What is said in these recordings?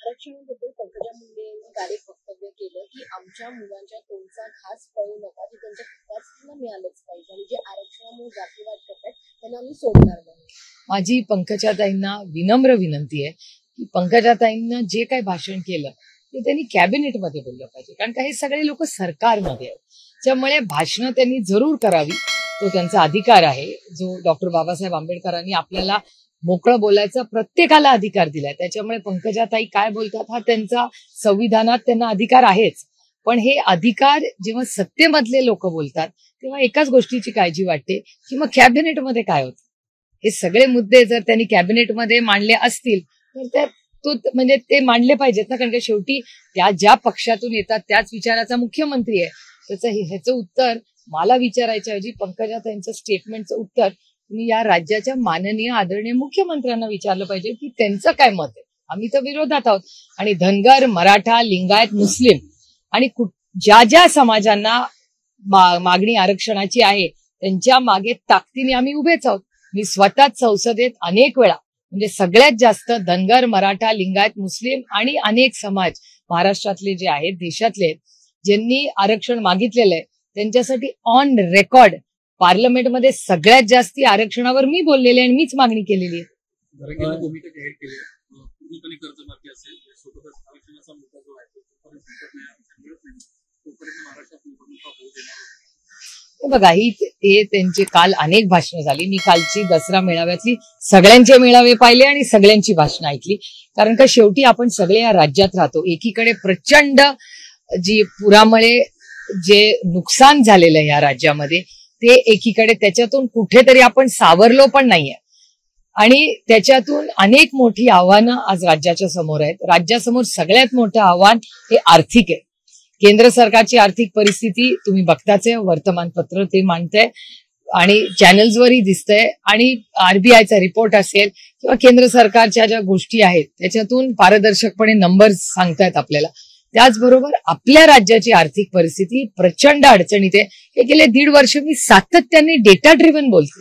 आरक्षणाबद्दल पंकजा मुंडे यांनी काल एक वक्तव्य केलं की आमच्या मुलांच्या तोंडचा घास पळू नका, की त्यांच्या हक्काच त्यांना मिळालंच पाहिजे आणि जे आरक्षणामुळे जातीवाद करतात त्यांना आम्ही सोडणार नाही. माझी पंकजाताईंना विनम्र विनंती आहे की पंकजाताईंना जे काही भाषण केलं ते त्यांनी कॅबिनेटमध्ये बोललं पाहिजे, कारण का हे सगळे लोक सरकारमध्ये आहेत. त्यामुळे भाषणं त्यांनी जरूर करावी, तो त्यांचा अधिकार आहे. जो डॉक्टर बाबासाहेब आंबेडकरांनी आपल्याला मोकळं बोलायचा प्रत्येकाला अधिकार दिलाय. त्याच्यामुळे पंकजाताई काय बोलतात हा त्यांचा संविधानात त्यांना अधिकार आहेच. पण हे अधिकार जेव्हा सत्तेमधले लोक बोलतात तेव्हा एकाच गोष्टीची काळजी वाटते की मग कॅबिनेटमध्ये काय होतं. हे सगळे मुद्दे जर त्यांनी कॅबिनेटमध्ये मांडले असतील तर म्हणजे ते मांडले पाहिजेत ना, कारण की शेवटी त्या ज्या पक्षातून येतात त्याच विचाराचा मुख्यमंत्री आहे. ह्याचं उत्तर मला विचारायच्या ऐवजी पंकजाताईंचं स्टेटमेंटचं उत्तर तुम्ही या राज्याच्या माननीय आदरणीय मुख्यमंत्र्यांना विचारलं पाहिजे की त्यांचं काय मत आहे. आम्ही तर विरोधात आहोत आणि धनगर, मराठा, लिंगायत, मुस्लिम आणि ज्या ज्या समाजांना मागणी आरक्षणाची आहे त्यांच्या मागे ताकदीने आम्ही उभेच आहोत. मी स्वतःच संसदेत अनेक वेळा म्हणजे सगळ्यात जास्त धनगर, मराठा, लिंगायत, मुस्लिम आणि अनेक समाज महाराष्ट्रातले जे आहेत, देशातले ज्यांनी आरक्षण मागितलेलं आहे त्यांच्यासाठी ऑन रेकॉर्ड पार्लमेंटमध्ये सगळ्यात जास्ती आरक्षणावर मी बोललेले आणि मीच मागणी केलेली आहे. बघा हे त्यांचे काल अनेक भाषणं झाली. मी कालची दसरा मेळाव्यातली सगळ्यांचे मेळावे पाहिले आणि सगळ्यांची भाषणं ऐकली, कारण का शेवटी आपण सगळे या राज्यात राहतो. एकीकडे प्रचंड जी पुरामुळे जे नुकसान झालेलं आहे या राज्यामध्ये ते एकीकडे, त्याच्यातून कुठेतरी आपण सावरलो पण नाहीये आणि त्याच्यातून अनेक मोठी आव्हानं आज राज्याच्या समोर आहेत. राज्यासमोर सगळ्यात मोठं आव्हान हे आर्थिक आहे. केंद्र सरकारची आर्थिक परिस्थिती तुम्ही बघताच आहे, वर्तमानपत्र ते मांडतंय आणि चॅनल्सवरही दिसतंय आणि आरबीआयचा रिपोर्ट असेल किंवा केंद्र सरकारच्या ज्या गोष्टी आहेत त्याच्यातून पारदर्शकपणे नंबर्स सांगतायत आपल्याला. त्याचबरोबर आपल्या राज्याची आर्थिक परिस्थिती प्रचंड अडचणीत आहे. हे गेले 1.5 वर्ष मी सातत्याने डेटा ड्रिव्हन बोलते.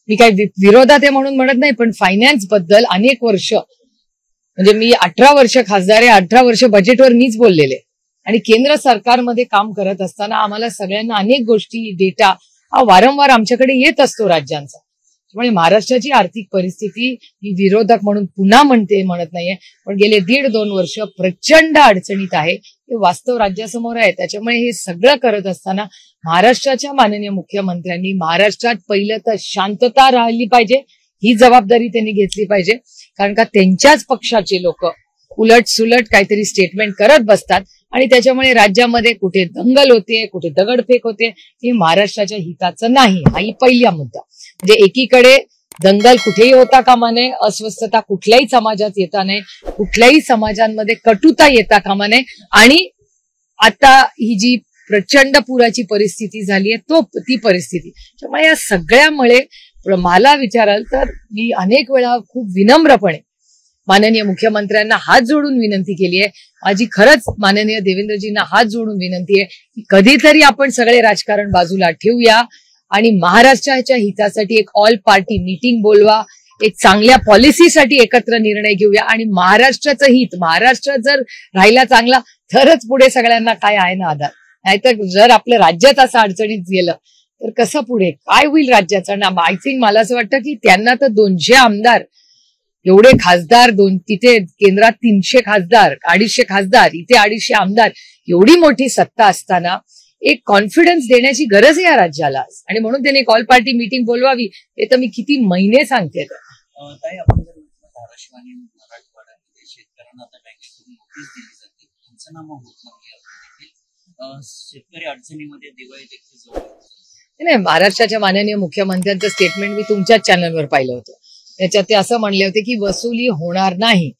मी काही विरोधात आहे म्हणून म्हणत नाही, पण फायनान्स बद्दल अनेक वर्ष म्हणजे मी 18 वर्ष खासदार आहे, 18 वर्ष बजेटवर मीच बोललेले आणि केंद्र सरकारमध्ये काम करत असताना आम्हाला सगळ्यांना अनेक गोष्टी डेटा हा वारंवार आमच्याकडे येत असतो राज्यांचा. त्यामुळे महाराष्ट्राची आर्थिक परिस्थिती ही विरोधक म्हणून पुन्हा म्हणत नाहीये, पण गेले 1.5-2 वर्ष प्रचंड अडचणीत आहे. हे वास्तव राज्यासमोर आहे. त्याच्यामुळे हे सगळं करत असताना महाराष्ट्राच्या माननीय मुख्यमंत्र्यांनी महाराष्ट्रात पहिलं तर शांतता राहिली पाहिजे, ही जबाबदारी त्यांनी घेतली पाहिजे, कारण का त्यांच्याच पक्षाचे लोक उलट सुलट काहीतरी स्टेटमेंट करत बसतात आणि त्याच्यामुळे राज्यामध्ये कुठे दंगल होते, कुठे दगडफेक होते. हे महाराष्ट्राच्या हिताचं नाही. हाही पहिला मुद्दा. म्हणजे एकीकडे दंगल कुठेही होता कामा नये, अस्वस्थता कुठल्याही समाजात येता नये, कुठल्याही समाजांमध्ये कटुता येता कामा नये आणि आता ही जी प्रचंड पुराची परिस्थिती झाली आहे ती परिस्थिती. त्यामुळे या सगळ्यामुळे मला विचाराल तर मी अनेक वेळा खूप विनम्रपणे माननीय मुख्यमंत्र्यांना हात जोडून विनंती केली आहे. माझी खरंच माननीय देवेंद्रजींना हात जोडून विनंती आहे की कधीतरी आपण सगळे राजकारण बाजूला ठेवूया आणि महाराष्ट्राच्या हितासाठी एक ऑल पार्टी मीटिंग बोलवा, एक चांगल्या पॉलिसीसाठी एकत्र निर्णय घेऊया आणि महाराष्ट्राचं हित, महाराष्ट्र जर राहिला चांगला तरच पुढे सगळ्यांना काय आहे ना आधार. नाहीतर जर आपलं राज्यात असं अडचणीत गेलं तर कसं पुढे काय होईल राज्याचं ना. आय थिंक मला असं वाटतं की त्यांना तर 200 आमदार, एवढे खासदार, तिथे केंद्रात 300 खासदार, 250 खासदार, इथे 250 आमदार, एवढी मोठी सत्ता असताना एक कॉन्फिडन्स देण्याची गरज आहे या राज्याला आणि म्हणून त्यांनी एक ऑल पार्टी मीटिंग बोलवावी. हे तर मी किती महिने सांगते. आपण जर धाराशिव आणि मराठवाड्यामध्ये शेतकऱ्यांना आता बँकेकडून नोटीस दिली जाते, पंचनामा होत नाही, शेतकरी अडचणीमध्ये दिवाळी देखील जवळ नाही. महाराष्ट्राच्या माननीय मुख्यमंत्र्यांचं स्टेटमेंट मी तुमच्याच चॅनलवर पाहिलं होतं. त्याच्यात ते असं म्हणले होते की वसुली होणार नाही.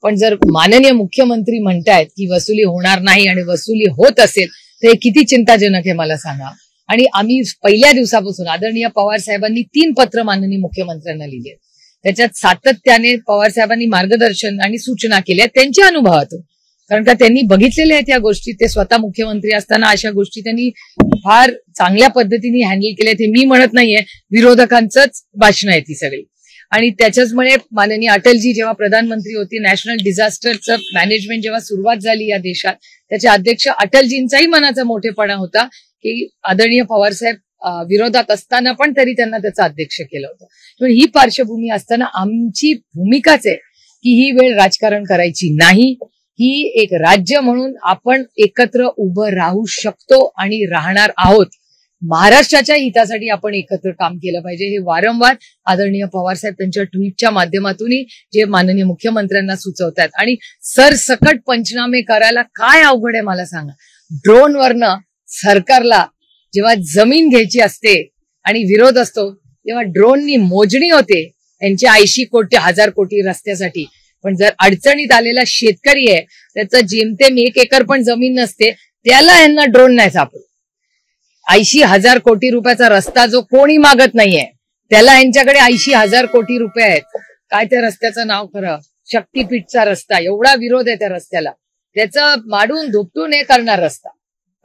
पण जर माननीय मुख्यमंत्री म्हणतायत की वसुली होणार नाही आणि वसुली होत असेल तर हे किती चिंताजनक आहे मला सांगा. आणि आम्ही पहिल्या दिवसापासून आदरणीय पवार साहेबांनी 3 पत्र माननीय मुख्यमंत्र्यांना लिहिले. त्याच्यात सातत्याने पवार साहेबांनी मार्गदर्शन आणि सूचना केल्या त्यांच्या अनुभवातून, कारण का त्यांनी बघितलेल्या आहेत या गोष्टी. ते स्वतः मुख्यमंत्री असताना अशा गोष्टी त्यांनी फार चांगल्या पद्धतीने हँडल केल्या. ते मी म्हणत नाहीये, विरोधकांचंच भाषणं आहे ती सगळी. आणि त्याच्याचमुळे माननीय अटलजी जेव्हा प्रधानमंत्री होती, नॅशनल डिझास्टरचं मॅनेजमेंट जेव्हा सुरुवात झाली या देशात, त्याचे अध्यक्ष अटलजींचाही मनाचा मोठेपणा होता की आदरणीय पवारसाहेब विरोधात असताना पण तरी त्यांना त्याचं अध्यक्ष केलं होतं. पण ही पार्श्वभूमी असताना आमची भूमिकाच आहे की ही वेळ राजकारण करायची नाही. ही एक राज्य म्हणून आपण एकत्र उभं राहू शकतो आणि राहणार आहोत. महाराष्ट्राच्या हितासाठी आपण एकत्र काम केलं पाहिजे. हे वारंवार आदरणीय पवारसाहेब त्यांच्या ट्विटच्या माध्यमातूनही जे माननीय मुख्यमंत्र्यांना सुचवतात. आणि सरसकट पंचनामे करायला काय अवघड आहे मला सांगा. ड्रोनवरनं सरकारला जेव्हा जमीन घ्यायची असते आणि विरोध असतो तेव्हा ड्रोननी मोजणी होते यांचे 80 कोटी 1000 कोटी रस्त्यासाठी. पण जर अडचणीत आलेला शेतकरी आहे, त्याचं जेमतेम 1 एकर पण जमीन नसते, त्याला यांना ड्रोन नाही सापडत. 80,000 कोटी रुपयाचा रस्ता जो कोणी मागत नाहीये त्याला यांच्याकडे 80,000 कोटी रुपये आहेत. काय त्या रस्त्याचं नाव खरं, शक्तीपीठचा रस्ता. एवढा विरोध आहे त्या रस्त्याला, त्याचं माडून धुपटून हे करणार रस्ता.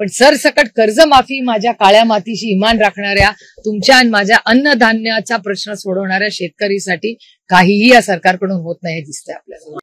पण सरसकट कर्जमाफी माझ्या काळ्या मातीशी इमान राखणाऱ्या तुमच्या आणि माझ्या अन्नधान्याचा प्रश्न सोडवणाऱ्या शेतकरीसाठी काहीही या सरकारकडून होत नाही हे दिसतंय आपल्याला.